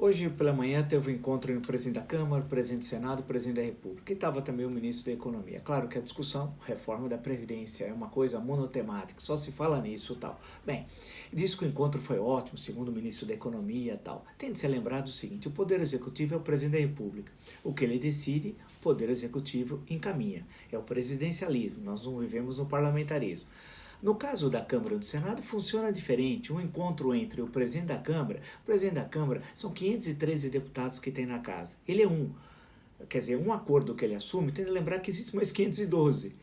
Hoje pela manhã teve um encontro entre o presidente da Câmara, o presidente do Senado e o presidente da República. E estava também o ministro da Economia. Claro que a discussão, reforma da Previdência, é uma coisa monotemática, só se fala nisso e tal. Bem, diz que o encontro foi ótimo, segundo o ministro da Economia e tal. Tem de ser lembrado o seguinte: o Poder Executivo é o presidente da República. O que ele decide, o Poder Executivo encaminha. É o presidencialismo, nós não vivemos no parlamentarismo. No caso da Câmara e do Senado, funciona diferente. Um encontro entre o presidente da Câmara são 513 deputados que tem na casa. Ele é um. Quer dizer, um acordo que ele assume, tem de lembrar que existe mais 512.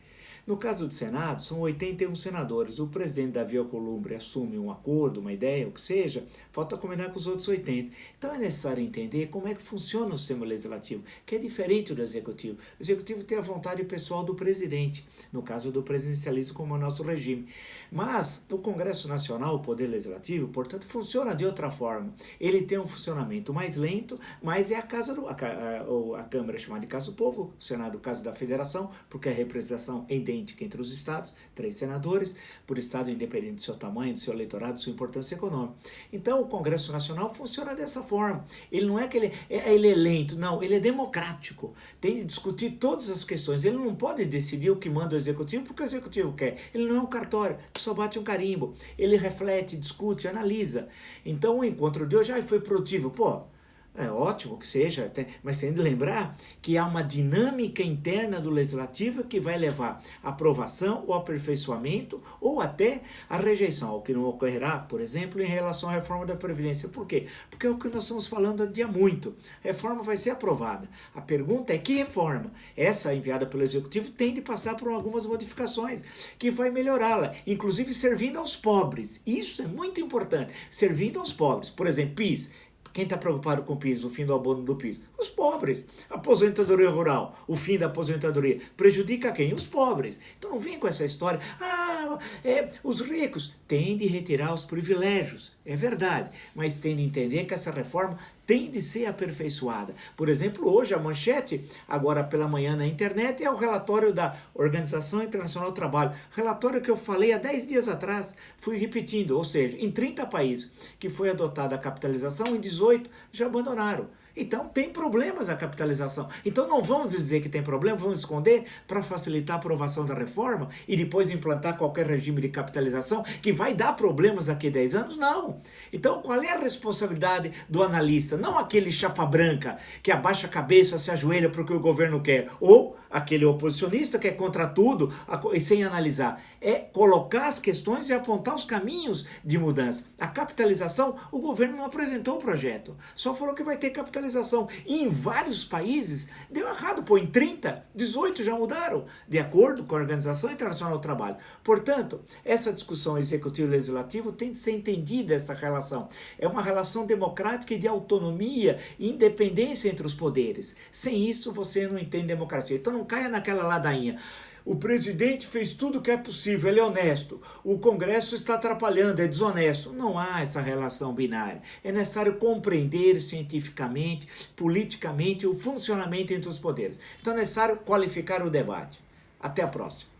No caso do Senado, são 81 senadores. O presidente Davi Alcolumbre assume um acordo, uma ideia, o que seja, falta combinar com os outros 80. Então é necessário entender como é que funciona o sistema legislativo, que é diferente do executivo. O executivo tem a vontade pessoal do presidente, no caso do presidencialismo, como é o nosso regime. Mas o Congresso Nacional, o Poder Legislativo, portanto, funciona de outra forma. Ele tem um funcionamento mais lento, mas é a Câmara é chamada de Casa do Povo, o Senado, Casa da Federação, porque a representação é idêntica entre os estados, 3 senadores, por estado independente do seu tamanho, do seu eleitorado, de sua importância econômica. Então, o Congresso Nacional funciona dessa forma. Ele não é que ele é lento, não, ele é democrático. Tem de discutir todas as questões. Ele não pode decidir o que manda o Executivo porque o Executivo quer. Ele não é um cartório, que só bate um carimbo. Ele reflete, discute, analisa. Então, o encontro de hoje foi produtivo. É ótimo que seja, mas tem de lembrar que há uma dinâmica interna do Legislativo que vai levar à aprovação ou aperfeiçoamento ou até à rejeição, o que não ocorrerá, por exemplo, em relação à reforma da Previdência. Por quê? Porque é o que nós estamos falando há muito. A reforma vai ser aprovada. A pergunta é que reforma? Essa enviada pelo Executivo tem de passar por algumas modificações que vai melhorá-la, inclusive servindo aos pobres. Isso é muito importante, servindo aos pobres. Por exemplo, PIS. Quem está preocupado com o PIS, o fim do abono do PIS? Os pobres. Aposentadoria rural, o fim da aposentadoria. Prejudica quem? Os pobres. Então não vem com essa história. Os ricos têm de retirar os privilégios. É verdade, mas tem de entender que essa reforma tem de ser aperfeiçoada. Por exemplo, hoje a manchete, agora pela manhã na internet, é o relatório da Organização Internacional do Trabalho. Relatório que eu falei há 10 dias atrás, fui repetindo, ou seja, em 30 países que foi adotada a capitalização, em 18 já abandonaram. Então tem problemas a capitalização. Então não vamos dizer que tem problema, vamos esconder para facilitar a aprovação da reforma e depois implantar qualquer regime de capitalização que vai dar problemas daqui a 10 anos? Não. Então qual é a responsabilidade do analista? Não aquele chapa branca que abaixa a cabeça, se ajoelha para o que o governo quer, ou aquele oposicionista que é contra tudo e sem analisar. É colocar as questões e apontar os caminhos de mudança. A capitalização, o governo não apresentou o projeto, só falou que vai ter capitalização. E em vários países deu errado, em 30, 18 já mudaram, de acordo com a Organização Internacional do Trabalho. Portanto, essa discussão executivo-legislativo tem de ser entendida, essa relação. É uma relação democrática e de autonomia e independência entre os poderes. Sem isso, você não entende democracia. Então não caia naquela ladainha. O presidente fez tudo o que é possível, ele é honesto. O Congresso está atrapalhando, é desonesto. Não há essa relação binária. É necessário compreender cientificamente, politicamente, o funcionamento entre os poderes. Então é necessário qualificar o debate. Até a próxima.